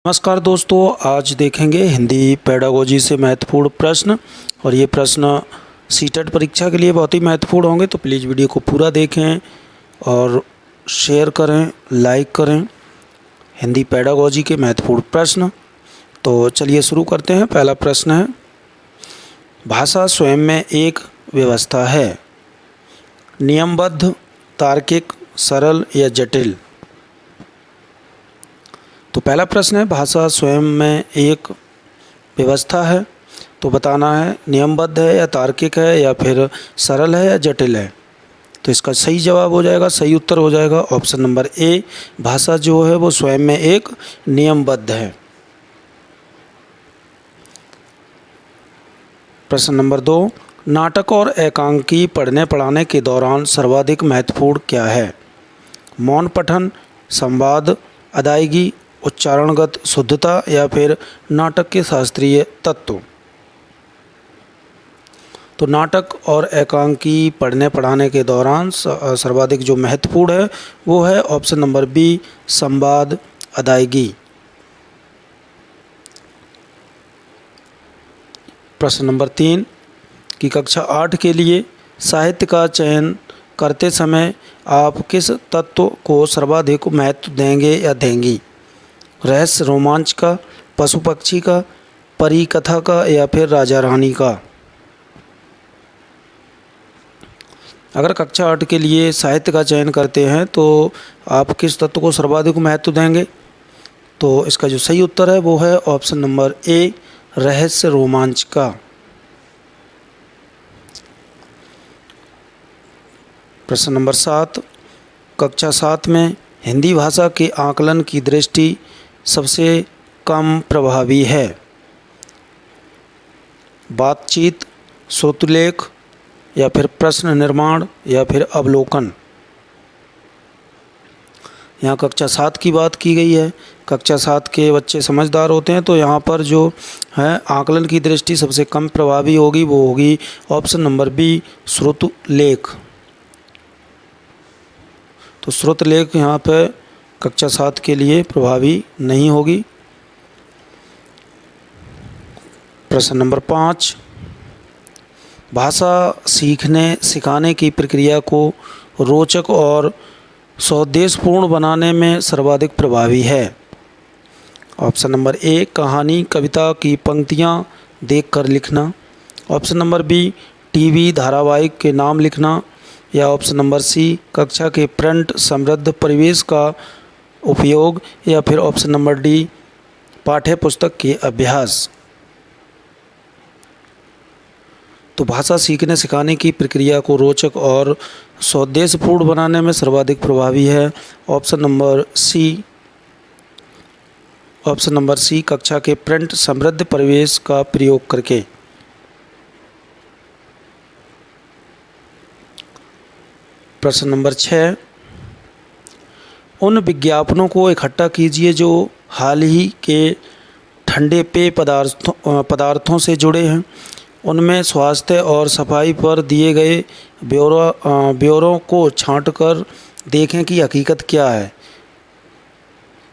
नमस्कार दोस्तों, आज देखेंगे हिंदी पेडागोजी से महत्वपूर्ण प्रश्न। और ये प्रश्न सीटेट परीक्षा के लिए बहुत ही महत्वपूर्ण होंगे, तो प्लीज़ वीडियो को पूरा देखें और शेयर करें, लाइक करें। हिंदी पेडागोजी के महत्वपूर्ण प्रश्न। तो चलिए शुरू करते हैं। पहला प्रश्न है, भाषा स्वयं में एक व्यवस्था है, नियमबद्ध, तार्किक, सरल या जटिल। तो पहला प्रश्न है, भाषा स्वयं में एक व्यवस्था है, तो बताना है नियमबद्ध है या तार्किक है या फिर सरल है या जटिल है। तो इसका सही जवाब हो जाएगा, सही उत्तर हो जाएगा ऑप्शन नंबर ए। भाषा जो है वो स्वयं में एक नियमबद्ध है। प्रश्न नंबर 2, नाटक और एकांकी पढ़ने पढ़ाने के दौरान सर्वाधिक महत्वपूर्ण क्या है? मौन पठन, संवाद, अदायगी, उच्चारणगत शुद्धता या फिर नाटक के शास्त्रीय तत्व। तो नाटक और एकांकी पढ़ने पढ़ाने के दौरान सर्वाधिक जो महत्वपूर्ण है वो है ऑप्शन नंबर बी, संवाद, अदायगी। प्रश्न नंबर 3 कि कक्षा 8 के लिए साहित्य का चयन करते समय आप किस तत्व को सर्वाधिक महत्व देंगे या देंगी? रहस्य रोमांच का, पशु पक्षी का, परी कथा का या फिर राजा रानी का? अगर कक्षा 8 के लिए साहित्य का चयन करते हैं तो आप किस तत्व को सर्वाधिक महत्व देंगे? तो इसका जो सही उत्तर है वो है ऑप्शन नंबर ए, रहस्य रोमांच का। प्रश्न नंबर 7, कक्षा 7 में हिंदी भाषा के आकलन की दृष्टि सबसे कम प्रभावी है? बातचीत, श्रुतलेख या फिर प्रश्न निर्माण या फिर अवलोकन। यहाँ कक्षा 7 की बात की गई है। कक्षा 7 के बच्चे समझदार होते हैं, तो यहाँ पर जो है आकलन की दृष्टि सबसे कम प्रभावी होगी वो होगी ऑप्शन नंबर बी, श्रुतलेख। तो श्रुतलेख यहाँ पे कक्षा 7 के लिए प्रभावी नहीं होगी। प्रश्न नंबर 5, भाषा सीखने सिखाने की प्रक्रिया को रोचक और सौदेशपूर्ण बनाने में सर्वाधिक प्रभावी है? ऑप्शन नंबर ए, कहानी कविता की पंक्तियाँ देखकर लिखना। ऑप्शन नंबर बी, टीवी धारावाहिक के नाम लिखना। या ऑप्शन नंबर सी, कक्षा के प्रिंट समृद्ध परिवेश का उपयोग। या फिर ऑप्शन नंबर डी, पाठ्य पुस्तक के अभ्यास। तो भाषा सीखने सिखाने की प्रक्रिया को रोचक और सौदेशपूर्ण बनाने में सर्वाधिक प्रभावी है option number C. Option number C, कक्षा के प्रिंट समृद्ध परिवेश का प्रयोग करके। प्रश्न नंबर 6, उन विज्ञापनों को इकट्ठा कीजिए जो हाल ही के ठंडे पेय पदार्थों से जुड़े हैं। उनमें स्वास्थ्य और सफाई पर दिए गए ब्यौरों को छांटकर देखें कि हकीकत क्या है।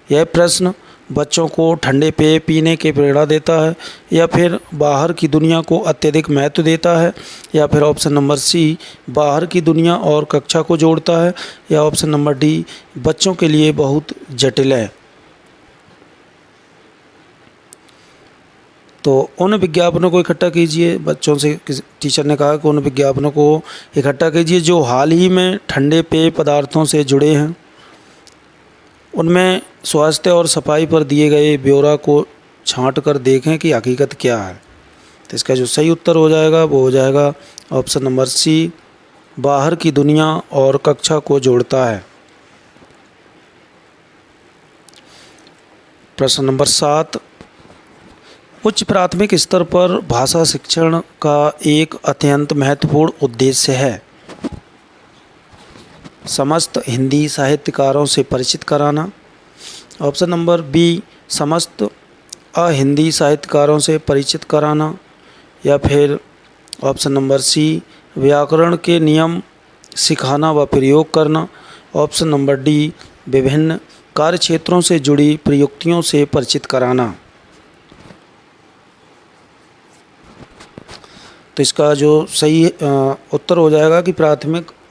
यह प्रश्न बच्चों को ठंडे पेय पीने की प्रेरणा देता है या फिर बाहर की दुनिया को अत्यधिक महत्व देता है। या फिर ऑप्शन नंबर सी, बाहर की दुनिया और कक्षा को जोड़ता है। या ऑप्शन नंबर डी, बच्चों के लिए बहुत जटिल है। तो उन विज्ञापनों को इकट्ठा कीजिए, बच्चों से टीचर ने कहा कि उन विज्ञापनों को इकट्ठा कीजिए जो हाल ही में ठंडे पेय पदार्थों से जुड़े हैं। उनमें स्वास्थ्य और सफाई पर दिए गए ब्यौरा को छांट कर देखें कि हकीकत क्या है। तो इसका जो सही उत्तर हो जाएगा वो हो जाएगा ऑप्शन नंबर सी, बाहर की दुनिया और कक्षा को जोड़ता है। प्रश्न नंबर 7, उच्च प्राथमिक स्तर पर भाषा शिक्षण का एक अत्यंत महत्वपूर्ण उद्देश्य है? समस्त हिंदी साहित्यकारों से परिचित कराना। ऑप्शन नंबर बी, समस्त अहिंदी साहित्यकारों से परिचित कराना। या फिर ऑप्शन नंबर सी, व्याकरण के नियम सिखाना व प्रयोग करना। ऑप्शन नंबर डी, विभिन्न कार्य क्षेत्रों से जुड़ी प्रयुक्तियों से परिचित कराना। तो इसका जो सही उत्तर हो जाएगा कि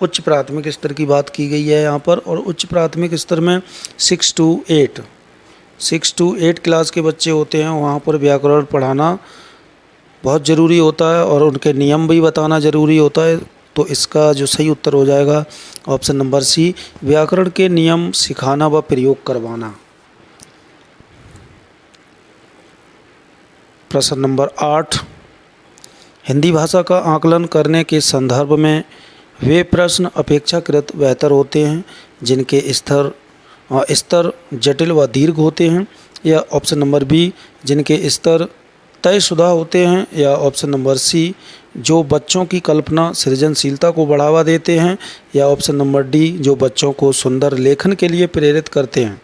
उच्च प्राथमिक स्तर की बात की गई है यहाँ पर। और उच्च प्राथमिक स्तर में 6 to 8 क्लास के बच्चे होते हैं, वहाँ पर व्याकरण पढ़ाना बहुत ज़रूरी होता है और उनके नियम भी बताना ज़रूरी होता है। तो इसका जो सही उत्तर हो जाएगा ऑप्शन नंबर सी, व्याकरण के नियम सिखाना व प्रयोग करवाना। प्रश्न नंबर 8, हिंदी भाषा का आकलन करने के संदर्भ में वे प्रश्न अपेक्षाकृत बेहतर होते हैं जिनके स्तर जटिल व दीर्घ होते हैं, या ऑप्शन नंबर बी, जिनके स्तर तयशुदा होते हैं, या ऑप्शन नंबर सी, जो बच्चों की कल्पना सृजनशीलता को बढ़ावा देते हैं, या ऑप्शन नंबर डी, जो बच्चों को सुंदर लेखन के लिए प्रेरित करते हैं।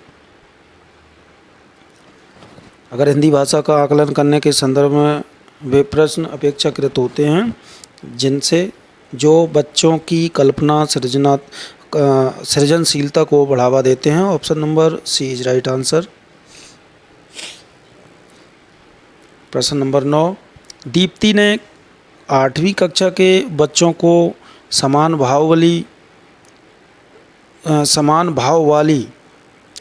अगर हिंदी भाषा का आकलन करने के संदर्भ में वे प्रश्न अपेक्षाकृत होते हैं जिनसे जो बच्चों की कल्पना सृजनशीलता को बढ़ावा देते हैं, option number C is right answer. प्रश्न नंबर 9, दीप्ति ने 8वीं कक्षा के बच्चों को समान भाव वाली,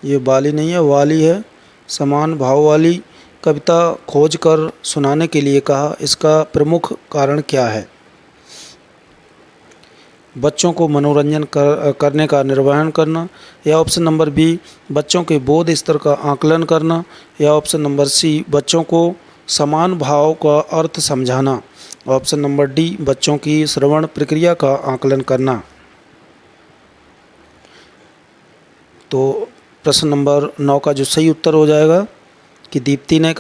ये वाली नहीं है वाली है, समान भाव वाली कविता खोज कर सुनाने के लिए कहा। इसका प्रमुख कारण क्या है? बच्चों को मनोरंजन करने का निर्वहन करना, या ऑप्शन नंबर बी, बच्चों के बोध स्तर का आकलन करना, या ऑप्शन नंबर सी, बच्चों को समान भाव का अर्थ समझाना, ऑप्शन नंबर डी, बच्चों की श्रवण प्रक्रिया का आकलन करना। तो प्रश्न नंबर 9 का जो सही उत्तर हो जाएगा कि दीप्ति ने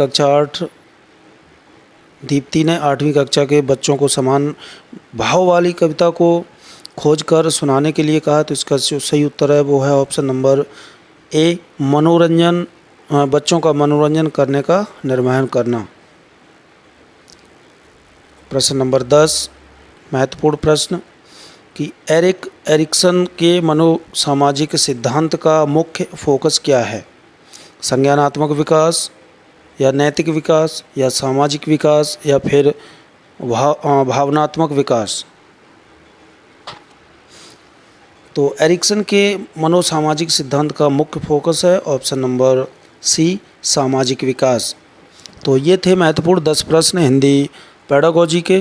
8वीं कक्षा के बच्चों को समान भाव वाली कविता को खोज कर सुनाने के लिए कहा। तो इसका जो सही उत्तर है वो है ऑप्शन नंबर ए, बच्चों का मनोरंजन करने का निर्वहन करना। प्रश्न नंबर 10, महत्वपूर्ण प्रश्न कि एरिक्सन के मनोसामाजिक सिद्धांत का मुख्य फोकस क्या है? संज्ञानात्मक विकास, या नैतिक विकास, या सामाजिक विकास, या फिर भावनात्मक विकास। तो एरिक्सन के मनोसामाजिक सिद्धांत का मुख्य फोकस है ऑप्शन नंबर सी, सामाजिक विकास। तो ये थे महत्वपूर्ण 10 प्रश्न हिंदी पेडागोजी के।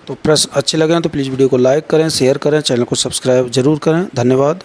तो प्रश्न अच्छे लगे हैं तो प्लीज़ वीडियो को लाइक करें, शेयर करें, चैनल को सब्सक्राइब जरूर करें। धन्यवाद।